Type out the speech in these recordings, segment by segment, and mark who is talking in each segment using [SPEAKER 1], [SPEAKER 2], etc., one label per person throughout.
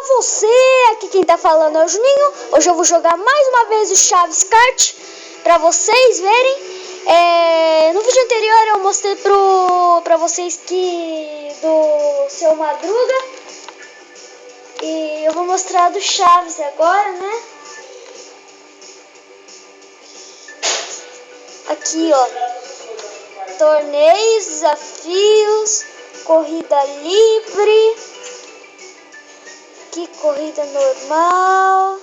[SPEAKER 1] você, aqui quem tá falando é o Juninho. Hoje eu vou jogar mais uma vez o Chaves Kart pra vocês verem. No vídeo anterior eu mostrei pra vocês que do Seu Madruga. E eu vou mostrar do Chaves agora, né? Aqui, ó. Torneios, desafios, corrida livre. Aqui, corrida normal.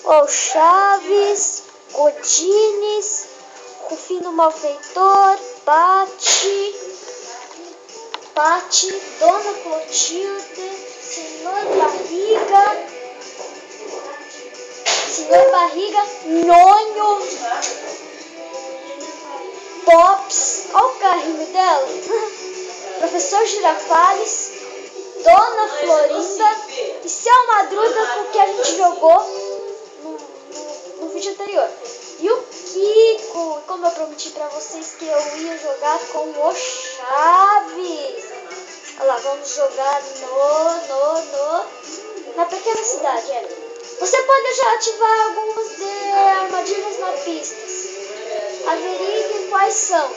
[SPEAKER 1] Ó, o Chaves, Godines, Rufino Malfeitor, Pati, Dona Clotilde, Senhor Barriga, Nhonho, Pops, olha o carrinho dela, Professor Girafales, Dona Florinda e Seu Madruga, com que a gente jogou no vídeo anterior. E o Kiko, como eu prometi pra vocês que eu ia jogar com o Chaves. Olha lá, vamos jogar na pequena cidade. Você pode já ativar algumas armadilhas na pista. Averiguem quais são.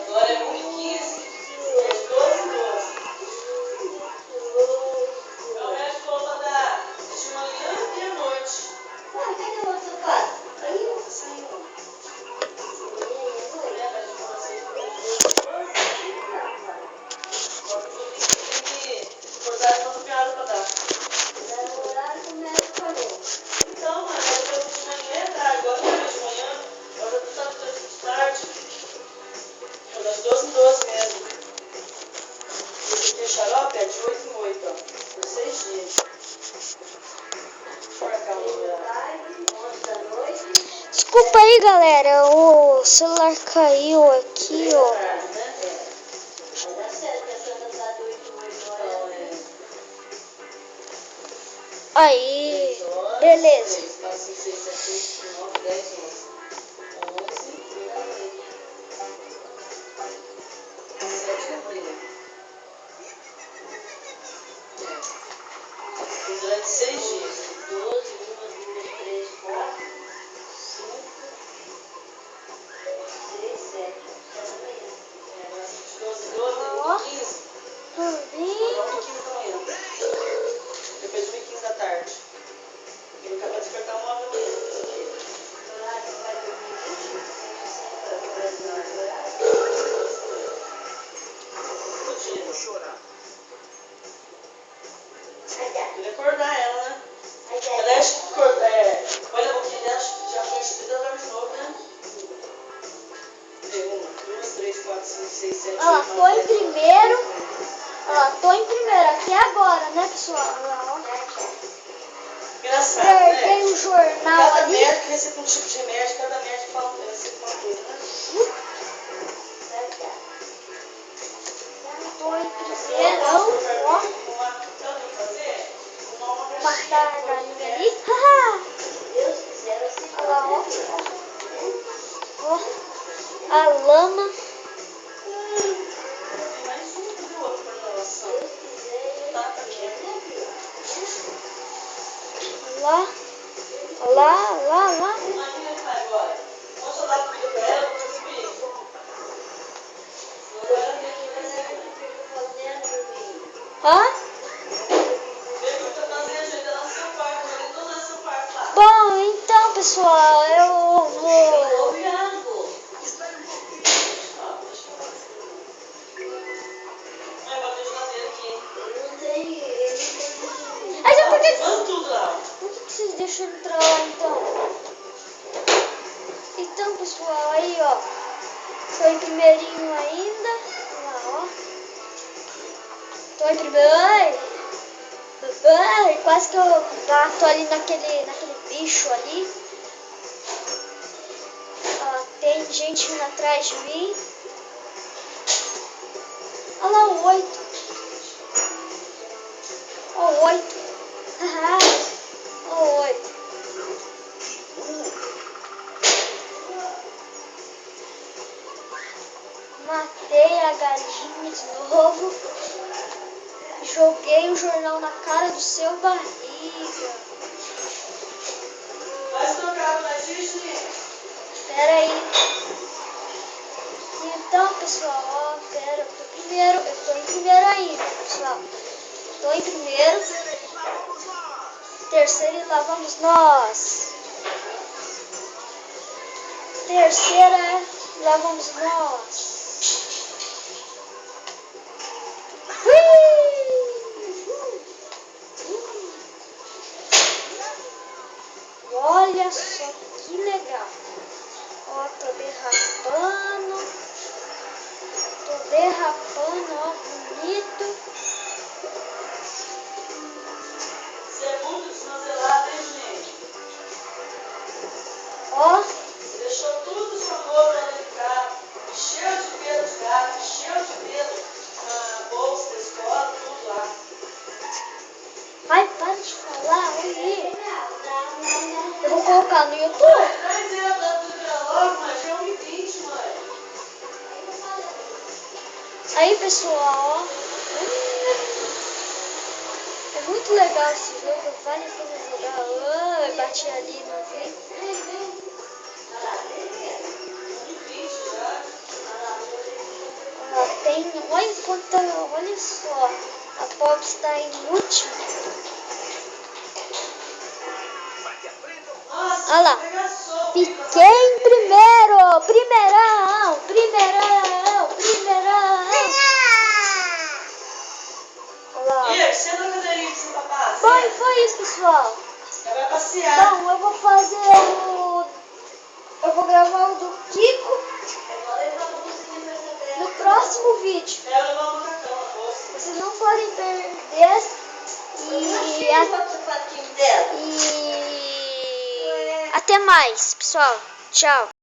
[SPEAKER 2] Agora é 1h15, às 12h12. É o resto volta de manhã e à noite.
[SPEAKER 1] Cadê o outro sapato? Aí?
[SPEAKER 2] Saiu. Então, mano, eu tô de manhã, tá? Agora de manhã, agora tu tá de tarde. Das 12h12 mesmo. Esse aqui é xarope, é de 8h em 8, ó. Por 6 dias. Deixa eu marcar um número. 11 da noite.
[SPEAKER 1] Desculpa aí, galera, o celular caiu aqui, ó. Aí, beleza.
[SPEAKER 2] 6, 4, 5, 6, 7, 8, 9, 10, 11. 11, 7 de abril. Durante 6 dias. 12, 1, 2, 3, 4, 5, 6, 7. 12, 15.
[SPEAKER 1] Dormindo.
[SPEAKER 2] 15 da manhã. Depois de 1h15 da tarde. E eu acabei de despertar 1h da manhã. Tem que acordar ela, né? Ela acha que olha a boquinha dela, já foi estudada, ela dorme de novo, né? 1, 2, 3, 4, 5, 6, 7, 8, 9, 10.
[SPEAKER 1] Ó, tô em primeiro. Ó, tô em primeiro aqui agora, né, pessoal? Ó.
[SPEAKER 2] Engraçado,
[SPEAKER 1] Peguei
[SPEAKER 2] né?
[SPEAKER 1] o jornal
[SPEAKER 2] Cada
[SPEAKER 1] ali.
[SPEAKER 2] médico recebe um tipo de remédio, cada médico fala recebe uma coisa, né?
[SPEAKER 1] Tô em primeiro, ó. Matar a galinha ali. Haha. Olha lá, ó. Ó. A lama. Lá. Lá. Hã? Bom, então, pessoal, eu vou... Mas por que vocês deixam entrar lá, então? Então, pessoal, aí, ó. Tô em primeirinho ainda. Olha lá, ó. Tô em primeiro. Ai, quase que eu bato ali naquele bicho ali. Ó, tem gente vindo atrás de mim. Olha lá o 8. Ó o 8. Haha. Ó o 8. Matei a galinha de novo. Joguei o jornal na cara do seu barriga.
[SPEAKER 2] Vai tocar na Disney?
[SPEAKER 1] Pera aí. Então, pessoal, ó, pera, eu tô em primeiro ainda, pessoal. Tô em primeiro. Terceiro e lá vamos nós. Terceira, lá vamos nós. Olha só que legal. Ó, tô derrapando, ó, bonito.
[SPEAKER 2] Você é muito desmantelado, hein, gente?
[SPEAKER 1] Ó,
[SPEAKER 2] Deixou tudo sua roupa lá dentro do carro, cheio de pelo de gato, cheio de pelo na bolsa da escola, tudo lá.
[SPEAKER 1] ai, para de falar, aí. Eu vou colocar no YouTube.
[SPEAKER 2] Traz ela da tudo logo, mas já é 1h20, mãe.
[SPEAKER 1] Aí, pessoal, ó. É muito legal esse jogo, vale a pena jogar. Oh, eu bati ali, não vi.
[SPEAKER 2] 1h20 já.
[SPEAKER 1] Ó, tem, olha só, a Pop está em último.
[SPEAKER 2] Nossa,
[SPEAKER 1] Olha lá,
[SPEAKER 2] arregaçou.
[SPEAKER 1] fiquei em primeiro, primeirão. Olha lá.
[SPEAKER 2] Ih, senta na cadeirinha pro seu papá.
[SPEAKER 1] Foi isso, pessoal.
[SPEAKER 2] Ela vai passear.
[SPEAKER 1] Então, eu vou fazer eu vou gravar o do Kiko no próximo vídeo.
[SPEAKER 2] Ela levou um macacão na bolsa.
[SPEAKER 1] Vocês não podem perder. E até mais, pessoal. Tchau.